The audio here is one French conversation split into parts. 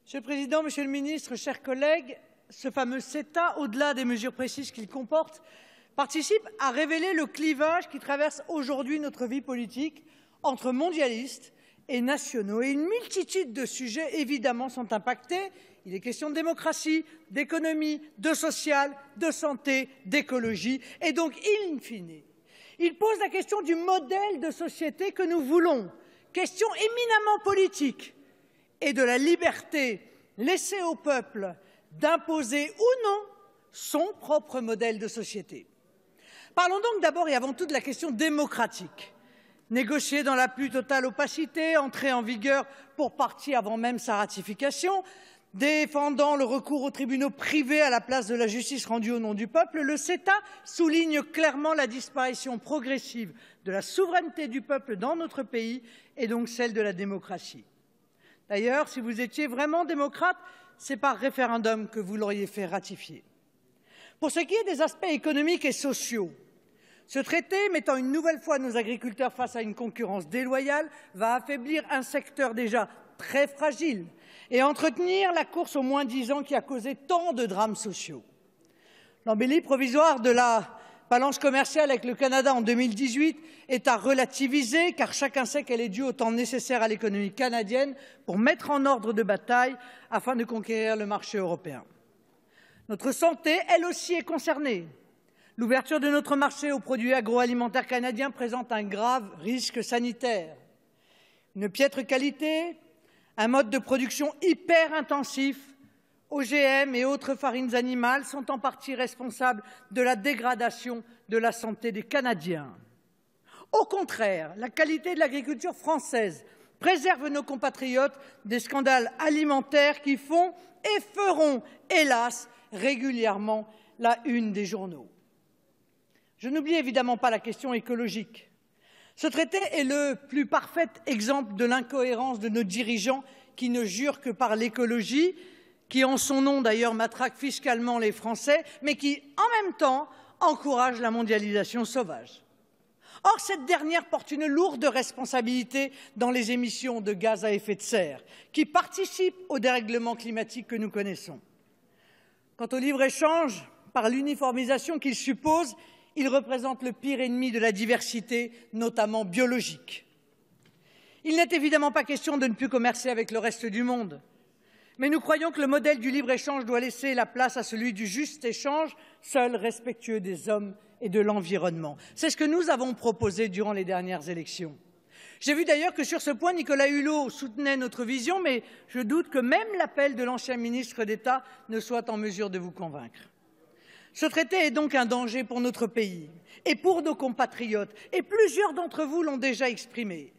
Monsieur le Président, Monsieur le Ministre, chers collègues, ce fameux CETA, au-delà des mesures précises qu'il comporte, participe à révéler le clivage qui traverse aujourd'hui notre vie politique entre mondialistes et nationaux. Et une multitude de sujets, évidemment, sont impactés. Il est question de démocratie, d'économie, de social, de santé, d'écologie. Et donc, in fine, il pose la question du modèle de société que nous voulons, question éminemment politique, et de la liberté laissée au peuple d'imposer ou non son propre modèle de société. Parlons donc d'abord et avant tout de la question démocratique. Négociée dans la plus totale opacité, entrée en vigueur pour partie avant même sa ratification, défendant le recours aux tribunaux privés à la place de la justice rendue au nom du peuple, le CETA souligne clairement la disparition progressive de la souveraineté du peuple dans notre pays et donc celle de la démocratie. D'ailleurs, si vous étiez vraiment démocrate, c'est par référendum que vous l'auriez fait ratifier. Pour ce qui est des aspects économiques et sociaux, ce traité, mettant une nouvelle fois nos agriculteurs face à une concurrence déloyale, va affaiblir un secteur déjà très fragile et entretenir la course au moins-disant qui a causé tant de drames sociaux. L'embellie provisoire de la balance commerciale avec le Canada en 2018 est à relativiser, car chacun sait qu'elle est due au temps nécessaire à l'économie canadienne pour mettre en ordre de bataille afin de conquérir le marché européen. Notre santé, elle aussi, est concernée. L'ouverture de notre marché aux produits agroalimentaires canadiens présente un grave risque sanitaire. Une piètre qualité, un mode de production hyper intensif, OGM et autres farines animales sont en partie responsables de la dégradation de la santé des Canadiens. Au contraire, la qualité de l'agriculture française préserve nos compatriotes des scandales alimentaires qui font et feront, hélas, régulièrement la une des journaux. Je n'oublie évidemment pas la question écologique. Ce traité est le plus parfait exemple de l'incohérence de nos dirigeants qui ne jurent que par l'écologie, qui en son nom d'ailleurs matraque fiscalement les Français, mais qui, en même temps, encourage la mondialisation sauvage. Or, cette dernière porte une lourde responsabilité dans les émissions de gaz à effet de serre, qui participent au dérèglement climatique que nous connaissons. Quant au libre-échange, par l'uniformisation qu'il suppose, il représente le pire ennemi de la diversité, notamment biologique. Il n'est évidemment pas question de ne plus commercer avec le reste du monde. Mais nous croyons que le modèle du libre-échange doit laisser la place à celui du juste échange, seul respectueux des hommes et de l'environnement. C'est ce que nous avons proposé durant les dernières élections. J'ai vu d'ailleurs que sur ce point, Nicolas Hulot soutenait notre vision, mais je doute que même l'appel de l'ancien ministre d'État ne soit en mesure de vous convaincre. Ce traité est donc un danger pour notre pays et pour nos compatriotes, et plusieurs d'entre vous l'ont déjà exprimé.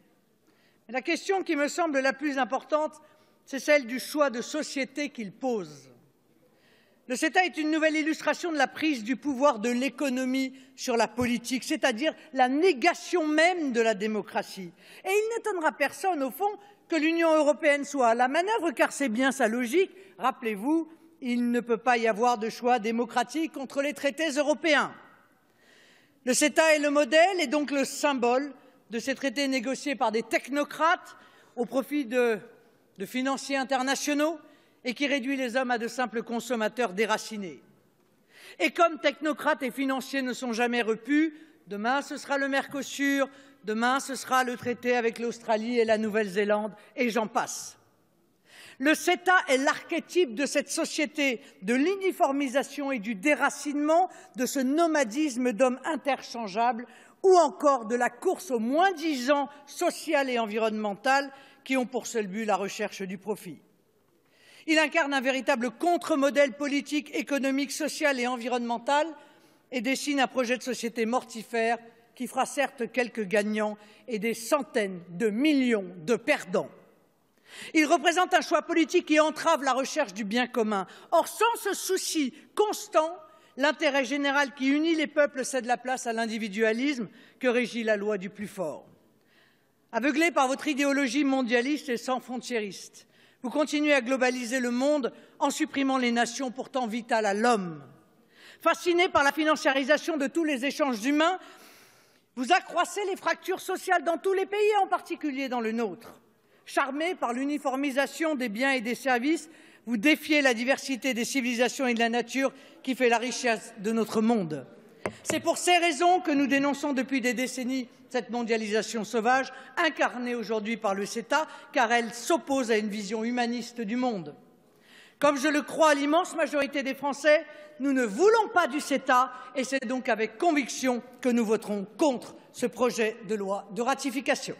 Mais la question qui me semble la plus importante, c'est celle du choix de société qu'il pose. Le CETA est une nouvelle illustration de la prise du pouvoir de l'économie sur la politique, c'est-à-dire la négation même de la démocratie. Et il n'étonnera personne, au fond, que l'Union européenne soit à la manœuvre, car c'est bien sa logique. Rappelez-vous, il ne peut pas y avoir de choix démocratique contre les traités européens. Le CETA est le modèle et donc le symbole de ces traités négociés par des technocrates au profit de financiers internationaux et qui réduit les hommes à de simples consommateurs déracinés. Et comme technocrates et financiers ne sont jamais repus, demain ce sera le Mercosur, demain ce sera le traité avec l'Australie et la Nouvelle-Zélande, et j'en passe. Le CETA est l'archétype de cette société de l'uniformisation et du déracinement, de ce nomadisme d'hommes interchangeables ou encore de la course au moins-disant social et environnemental qui ont pour seul but la recherche du profit. Il incarne un véritable contre-modèle politique, économique, social et environnemental et dessine un projet de société mortifère qui fera certes quelques gagnants et des centaines de millions de perdants. Il représente un choix politique qui entrave la recherche du bien commun. Or, sans ce souci constant, l'intérêt général qui unit les peuples cède la place à l'individualisme que régit la loi du plus fort. Aveuglés par votre idéologie mondialiste et sans frontiériste, vous continuez à globaliser le monde en supprimant les nations pourtant vitales à l'homme. Fascinés par la financiarisation de tous les échanges humains, vous accroissez les fractures sociales dans tous les pays, en particulier dans le nôtre. Charmés par l'uniformisation des biens et des services, vous défiez la diversité des civilisations et de la nature qui fait la richesse de notre monde. C'est pour ces raisons que nous dénonçons depuis des décennies cette mondialisation sauvage, incarnée aujourd'hui par le CETA, car elle s'oppose à une vision humaniste du monde. Comme je le crois à l'immense majorité des Français, nous ne voulons pas du CETA et c'est donc avec conviction que nous voterons contre ce projet de loi de ratification.